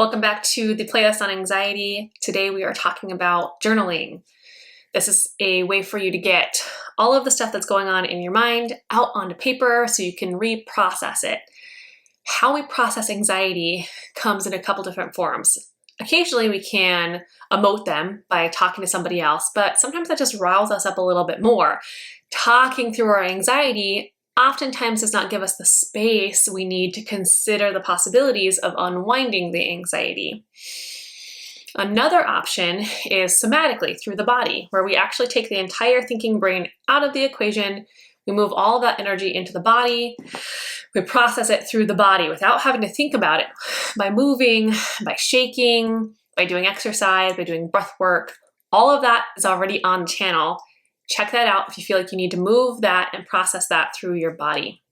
Welcome back to the playlist on anxiety. Today we are talking about journaling. This is a way for you to get all of the stuff that's going on in your mind out onto paper so you can reprocess it. How we process anxiety comes in a couple different forms. Occasionally we can emote them by talking to somebody else, but sometimes that just riles us up a little bit more. Talking through our anxiety oftentimes does not give us the space we need to consider the possibilities of unwinding the anxiety. Another option is somatically through the body, where we actually take the entire thinking brain out of the equation. We move all of that energy into the body. We process it through the body without having to think about it, by moving, by shaking, by doing exercise, by doing breath work. All of that is already on the channel. Check that out if you feel like you need to move that and process that through your body.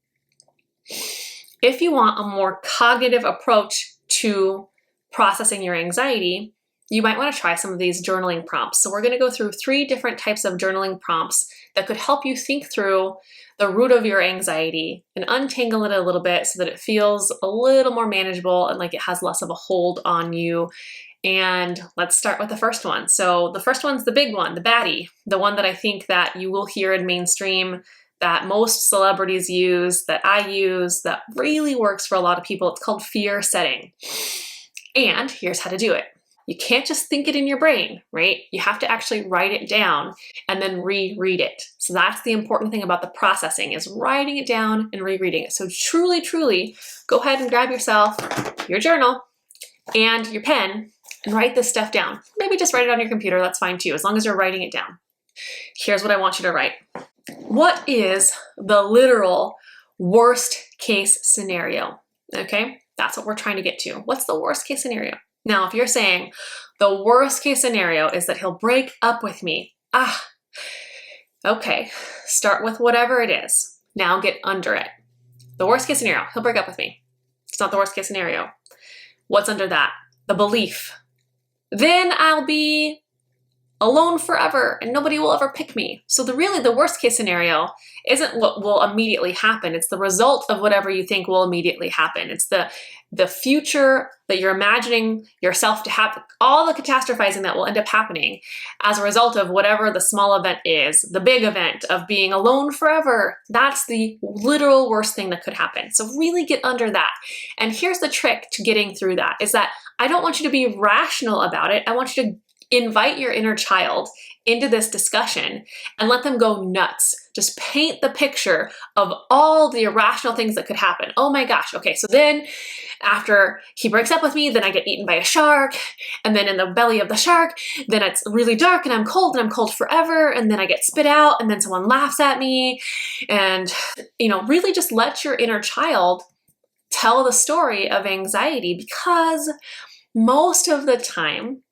If you want a more cognitive approach to processing your anxiety, you might want to try some of these journaling prompts. So we're going to go through 3 different types of journaling prompts that could help you think through the root of your anxiety and untangle it a little bit so that it feels a little more manageable and like it has less of a hold on you. And let's start with the first one. So the first one's the big one, the baddie, the one that I think that you will hear in mainstream, that most celebrities use, that I use, that really works for a lot of people. It's called fear setting. And here's how to do it. You can't just think it in your brain, right? You have to actually write it down and then reread it. So that's the important thing about the processing, is writing it down and rereading it. So truly, go ahead and grab yourself your journal and your pen and write this stuff down. Maybe just write it on your computer, that's fine too, as long as you're writing it down. Here's what I want you to write. What is the literal worst case scenario? Okay, that's what we're trying to get to. What's the worst case scenario? Now, if you're saying the worst case scenario is that he'll break up with me, okay, start with whatever it is. Now get under it. The worst case scenario, he'll break up with me. It's not the worst case scenario. What's under that? The belief. Then I'll be alone forever and nobody will ever pick me. So the worst case scenario isn't what will immediately happen. It's the result of whatever you think will immediately happen. It's the future that you're imagining yourself to have, all the catastrophizing that will end up happening as a result of whatever the small event is, the big event of being alone forever. That's the literal worst thing that could happen. So really get under that. And here's the trick to getting through that, is that I don't want you to be rational about it. I want you to invite your inner child into this discussion and let them go nuts. Just paint the picture of all the irrational things that could happen. Oh my gosh, okay, so then after he breaks up with me, then I get eaten by a shark, and then in the belly of the shark, then it's really dark and I'm cold forever, and then I get spit out, and then someone laughs at me, and really just let your inner child tell the story of anxiety, because most of the time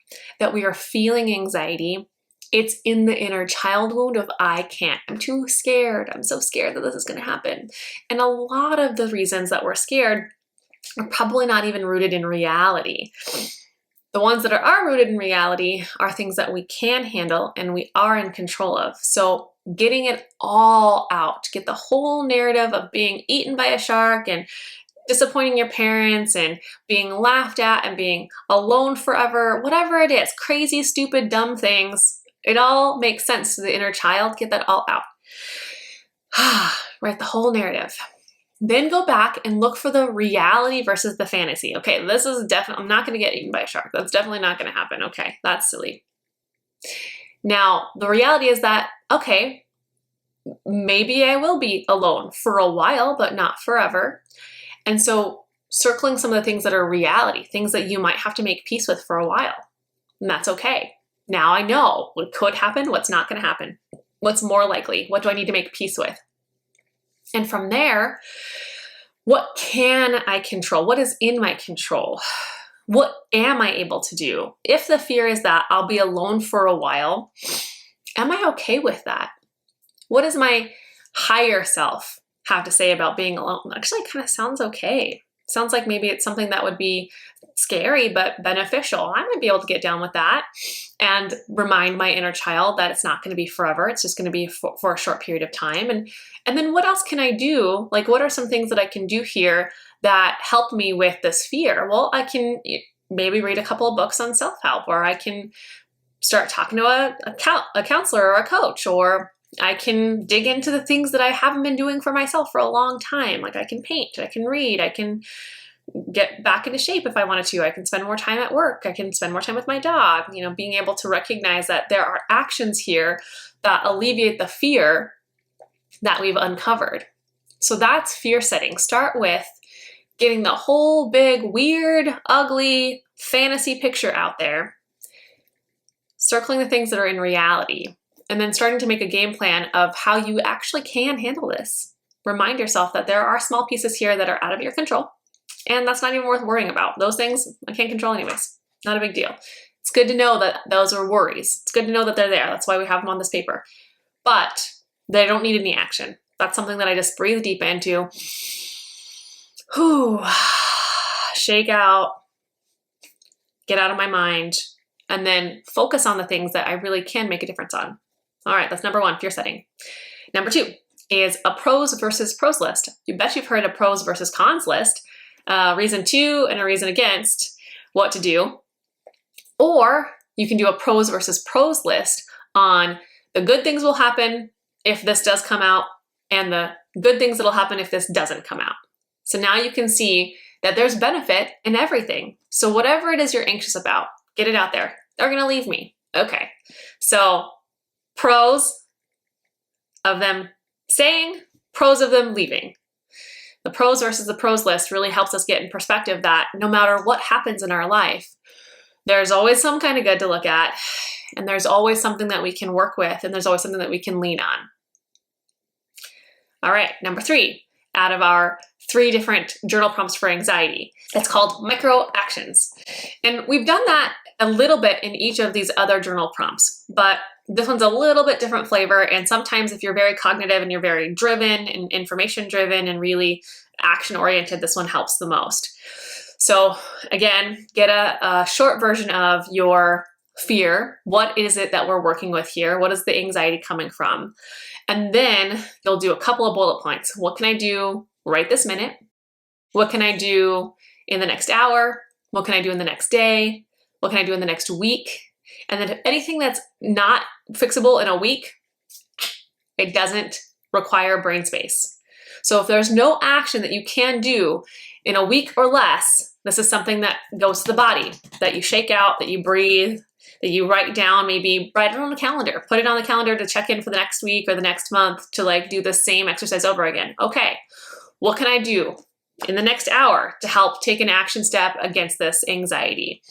that we are feeling anxiety, it's in the inner child wound of I can't, I'm too scared, I'm so scared that this is going to happen. And a lot of the reasons that we're scared are probably not even rooted in reality. The ones that are rooted in reality are things that we can handle and we are in control of. So getting it all out, get the whole narrative of being eaten by a shark and disappointing your parents and being laughed at and being alone forever, whatever it is, crazy, stupid, dumb things, it all makes sense to the inner child. Get that all out. Write the whole narrative. Then go back and look for the reality versus the fantasy. Okay, this is definitely, I'm not going to get eaten by a shark. That's definitely not going to happen. Okay, that's silly. Now, the reality is that, okay, maybe I will be alone for a while, but not forever. And so circling some of the things that are reality, things that you might have to make peace with for a while, and that's okay. Now I know what could happen, what's not going to happen, what's more likely, what do I need to make peace with? And from there, what can I control? What is in my control? What am I able to do? If the fear is that I'll be alone for a while, am I okay with that? What does my higher self have to say about being alone? Actually, it kind of sounds okay. Sounds like maybe it's something that would be scary but beneficial. I might be able to get down with that and remind my inner child that it's not going to be forever. It's just going to be for a short period of time. And then what else can I do? Like, what are some things that I can do here that help me with this fear? Well, I can maybe read a couple of books on self-help, or I can start talking to a counselor or a coach, or I can dig into the things that I haven't been doing for myself for a long time. Like I can paint, I can read, I can get back into shape if I wanted to. I can spend more time at work. I can spend more time with my dog. You know, being able to recognize that there are actions here that alleviate the fear that we've uncovered. So that's fear setting. Start with getting the whole big, weird, ugly fantasy picture out there, circling the things that are in reality, and then starting to make a game plan of how you actually can handle this. Remind yourself that there are small pieces here that are out of your control, and that's not even worth worrying about. Those things I can't control anyways. Not a big deal. It's good to know that those are worries. It's good to know that they're there. That's why we have them on this paper. But they don't need any action. That's something that I just breathe deep into. Whew. Shake out, get out of my mind, and then focus on the things that I really can make a difference on. All right, that's number one, fear setting. Number two is a pros versus pros list. You bet you've heard a pros versus cons list, reason to and a reason against what to do. Or you can do a pros versus pros list on the good things will happen if this does come out and the good things that'll happen if this doesn't come out. So now you can see that there's benefit in everything. So whatever it is you're anxious about, get it out there. They're gonna leave me. Okay, so pros of them staying, pros of them leaving. The pros versus the pros list really helps us get in perspective that no matter what happens in our life, there's always some kind of good to look at, and there's always something that we can work with, and there's always something that we can lean on. All right, number three, out of our 3 different journal prompts for anxiety. It's called micro actions. And we've done that a little bit in each of these other journal prompts, but this one's a little bit different flavor. And sometimes if you're very cognitive and you're very driven and information driven and really action oriented, this one helps the most. So again, get a short version of your fear. What is it that we're working with here? What is the anxiety coming from? And then you'll do a couple of bullet points. What can I do right this minute? What can I do in the next hour? What can I do in the next day? What can I do in the next week? And then if anything that's not fixable in a week, it doesn't require brain space. So if there's no action that you can do in a week or less, this is something that goes to the body, that you shake out, that you breathe, that you write down, maybe write it on a calendar, put it on the calendar to check in for the next week or the next month to like do the same exercise over again. Okay, what can I do in the next hour to help take an action step against this anxiety?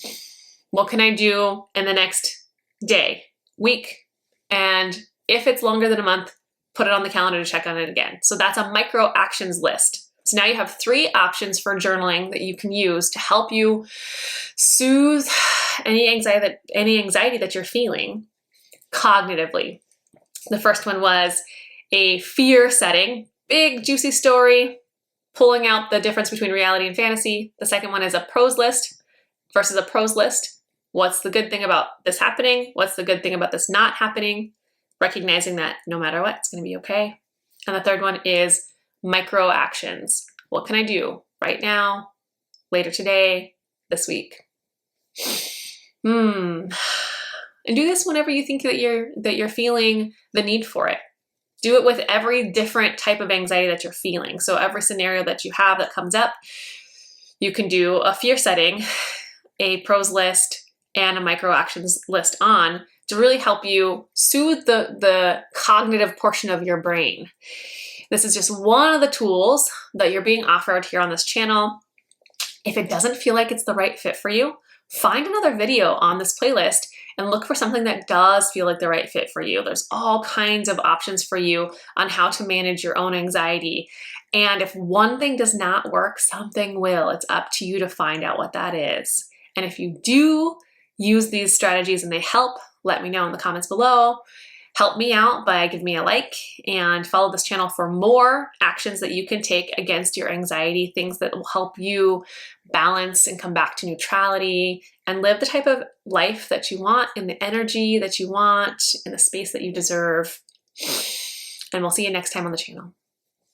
What can I do in the next day, week? And if it's longer than a month, put it on the calendar to check on it again. So that's a micro actions list. So now you have 3 options for journaling that you can use to help you soothe any anxiety that you're feeling cognitively. The first one was a fear setting, big juicy story, pulling out the difference between reality and fantasy. The second one is a pros list versus a pros list. What's the good thing about this happening? What's the good thing about this not happening? Recognizing that no matter what, it's going to be okay. And the third one is micro actions. What can I do right now, later today, this week? And do this whenever you think that you're feeling the need for it. Do it with every different type of anxiety that you're feeling. So every scenario that you have that comes up, you can do a fear setting, a pros list, and a micro actions list on to really help you soothe the cognitive portion of your brain. This is just one of the tools that you're being offered here on this channel. If it doesn't feel like it's the right fit for you, find another video on this playlist and look for something that does feel like the right fit for you. There's all kinds of options for you on how to manage your own anxiety. And if one thing does not work, something will. It's up to you to find out what that is. And if you do use these strategies and they help, let me know in the comments below. Help me out by giving me a like and follow this channel for more actions that you can take against your anxiety, things that will help you balance and come back to neutrality and live the type of life that you want, in the energy that you want, in the space that you deserve. And we'll see you next time on the channel.